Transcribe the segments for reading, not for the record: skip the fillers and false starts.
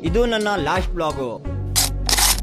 ಇದು ನನ್ನ last blog.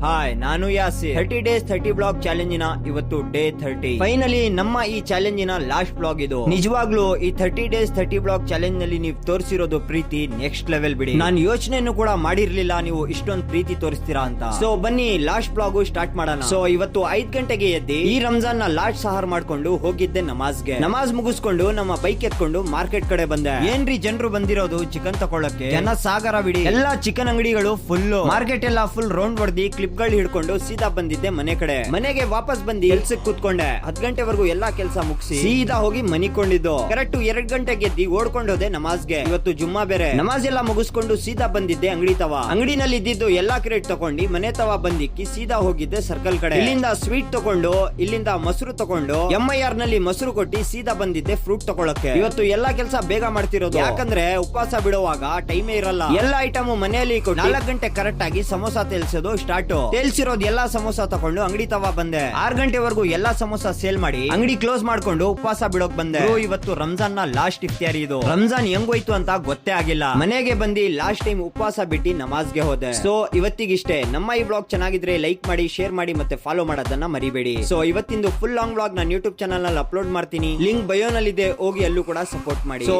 Hi, ನಾನು ಯಾಸಿರ್. 30 days 30 ಬ್ಲಾಗ್ ಚಾಲೆಂಜಿನ ಇವತ್ತು ಡೇ 30. ಫೈನಲಿ ನಮ್ಮ ಈ ಚಾಲೆಂಜಿನ ಲಾಸ್ಟ್ ಬ್ಲಾಗ್ ಇದು. ನಿಜವಾಗ್ಲೂ ಈ 30 days 30 ಬ್ಲಾಗ್ ಚಾಲೆಂಜ್ ನಲ್ಲಿ ನೀವು ತೋರಿಸಿರೋದು ಪ್ರೀತಿ ನೆಕ್ಸ್ಟ್ ಲೆವೆಲ್ ಬಿಡಿ. ನಾನು ಯೋಚನೆಯನ್ನು ಕೂಡ ಮಾಡಿರ್ಲಿಲ್ಲ ನೀವು ಇಷ್ಟೊಂದು ಪ್ರೀತಿ ತೋರಿಸ್ತೀರಾ ಅಂತ. ಸೊ ಬನ್ನಿ ಲಾಸ್ಟ್ ಬ್ಲಾಗ್ ಸ್ಟಾರ್ಟ್ ಮಾಡೋಣ. ಸೊ ಇವತ್ತು 5 ಗಂಟೆಗೆ ಎದ್ದಿ ಈ ರಂಜಾನ್ ನ ಲಾಸ್ಟ್ ಸಹಾರ್ ಮಾಡ್ಕೊಂಡು ಹೋಗಿದ್ದೆ ನಮಾಜ್ಗೆ. ನಮಾಜ್ ಮುಗಿಸ್ಕೊಂಡು ನಮ್ಮ ಬೈಕ್ ಎತ್ಕೊಂಡು ಮಾರ್ಕೆಟ್ ಕಡೆ ಬಂದೆ. ಏನ್ರಿ ಜನರು ಬಂದಿರೋದು ಚಿಕನ್ ತಗೊಳಕ್ಕೆ, ಜನ ಸಾಗರ ಬಿಡಿ. ಎಲ್ಲಾ ಚಿಕನ್ ಅಂಗಡಿಗಳು ಫುಲ್, ಮಾರ್ಕೆಟ್ ಎಲ್ಲ ಫುಲ್ ರೌಂಡ್ ಹೊಡೆದಿ ಕ್ಲಿಪ್ ಗಳು ಹಿಡ್ಕೊಂಡು ಸೀದಾ ಬಂದಿದ್ದೆ ಮನೆ ಕಡೆ. ಮನೆಗೆ ವಾಪಸ್ ಬಂದು ಕೆಲ್ಸಕ್ಕೆ ಕೂತ್ಕೊಂಡೆ. 10 ಗಂಟೆವರೆಗೂ ಎಲ್ಲಾ ಕೆಲಸ ಮುಗಿಸಿ ಸೀದಾ ಹೋಗಿ ಮನಿಕೊಂಡಿದ್ದು. ಕರೆಕ್ಟ್ 2 ಗಂಟೆಗೆ ಎದ್ದಿ ಓಡ್ಕೊಂಡು ಹೋದೆ ನಮಾಜ್ಗೆ. ಇವತ್ತು ಜುಮ್ಮಾ ಬೇರೆ. ನಮಾಜ್ ಎಲ್ಲ ಮುಗಿಸ್ಕೊಂಡು ಸೀದಾ ಬಂದಿದ್ದೆ ಅಂಗಡಿ ತವ. ಅಂಗಡಿನಲ್ಲಿ ಇದ್ದಿದ್ದು ಎಲ್ಲಾ ಕ್ರೇಟ್ ತಗೊಂಡು ಮನೆ ತವ ಬಂದಿಕ್ಕಿ ಸೀದಾ ಹೋಗಿದ್ದೆ ಸರ್ಕಲ್ ಕಡೆ. ಇಲ್ಲಿಂದ ಸ್ವೀಟ್ ತಗೊಂಡು, ಇಲ್ಲಿಂದ ಮೊಸರು ತಗೊಂಡು, MIR ನಲ್ಲಿ ಮೊಸರು ಕೊಟ್ಟಿ ಸೀದಾ ಬಂದಿದ್ದೆ ಫ್ರೂಟ್ ತಗೊಳಕ್ಕೆ. ಇವತ್ತು ಎಲ್ಲಾ ಕೆಲಸ ಬೇಗ ಮಾಡ್ತಿರೋದು, ಯಾಕಂದ್ರೆ ಉಪವಾಸ ಬಿಡುವಾಗ ಟೈಮೇ ಇರಲ್ಲ. ಎಲ್ಲಾ ಐಟಮ್ ಮನೆಯಲ್ಲಿ 4 ಗಂಟೆ ಕರೆಕ್ಟ್ ಆಗಿ ಸಮೋಸ ತೇಲ್ಸೋದು ಸ್ಟಾರ್ಟ್. ತೇಲ್ಸಿರೋದು ಎಲ್ಲಾ ಸಮೋಸ ತಗೊಂಡು ಅಂಗಡಿ ತವ ಬಂದೆ. 6 ಗಂಟೆವರೆಗೂ ಎಲ್ಲಾ ಸಮೋಸ ಸೇಲ್ ಮಾಡಿ ಅಂಗಡಿ ಕ್ಲೋಸ್ ಮಾಡ್ಕೊಂಡು ಉಪವಾಸ ಬಿಡೋಕ್ ಬಂದೆ. ಇವತ್ತು ರಂಜಾನ್ ನ ಲಾಸ್ಟ್ ಇಫ್ತಿಯಾರಿ ಇದು. ರಂಜಾನ್ ಹೆಂಗೋಯ್ತು ಅಂತ ಗೊತ್ತೇ ಆಗಿಲ್ಲ. ಮನೆಗೆ ಬಂದು ಲಾಸ್ಟ್ ಟೈಮ್ ಉಪವಾಸ ಬಿಟ್ಟು ನಮಾಜ್ಗೆ ಹೋದೆ. ಸೊ ಇವತ್ತಿಗಿಷ್ಟೇ. ನಮ್ಮ ಈ ಬ್ಲಾಗ್ ಚೆನ್ನಾಗಿದ್ರೆ ಲೈಕ್ ಮಾಡಿ, ಶೇರ್ ಮಾಡಿ ಮತ್ತೆ ಫಾಲೋ ಮಾಡೋದನ್ನ ಮರಿಬೇಡಿ. ಸೊ ಇವತ್ತಿಂದು ಫುಲ್ ಲಾಂಗ್ ಬ್ಲಾಗ್ ನಾನು ಯೂಟ್ಯೂಬ್ ಚಾನಲ್ ನಲ್ಲಿ ಅಪ್ಲೋಡ್ ಮಾಡ್ತೀನಿ. ಲಿಂಕ್ ಬಯೋ ನಲ್ಲಿದೆ, ಹೋಗಿ ಅಲ್ಲೂ ಕೂಡ ಸಪೋರ್ಟ್ ಮಾಡಿ. ಸೊ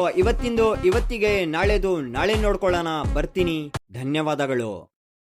ಇವತ್ತಿಗೆ ನಾಳೆ ನೋಡ್ಕೊಳ್ಳೋಣ. ಬರ್ತೀನಿ. ಧನ್ಯವಾದಗಳು.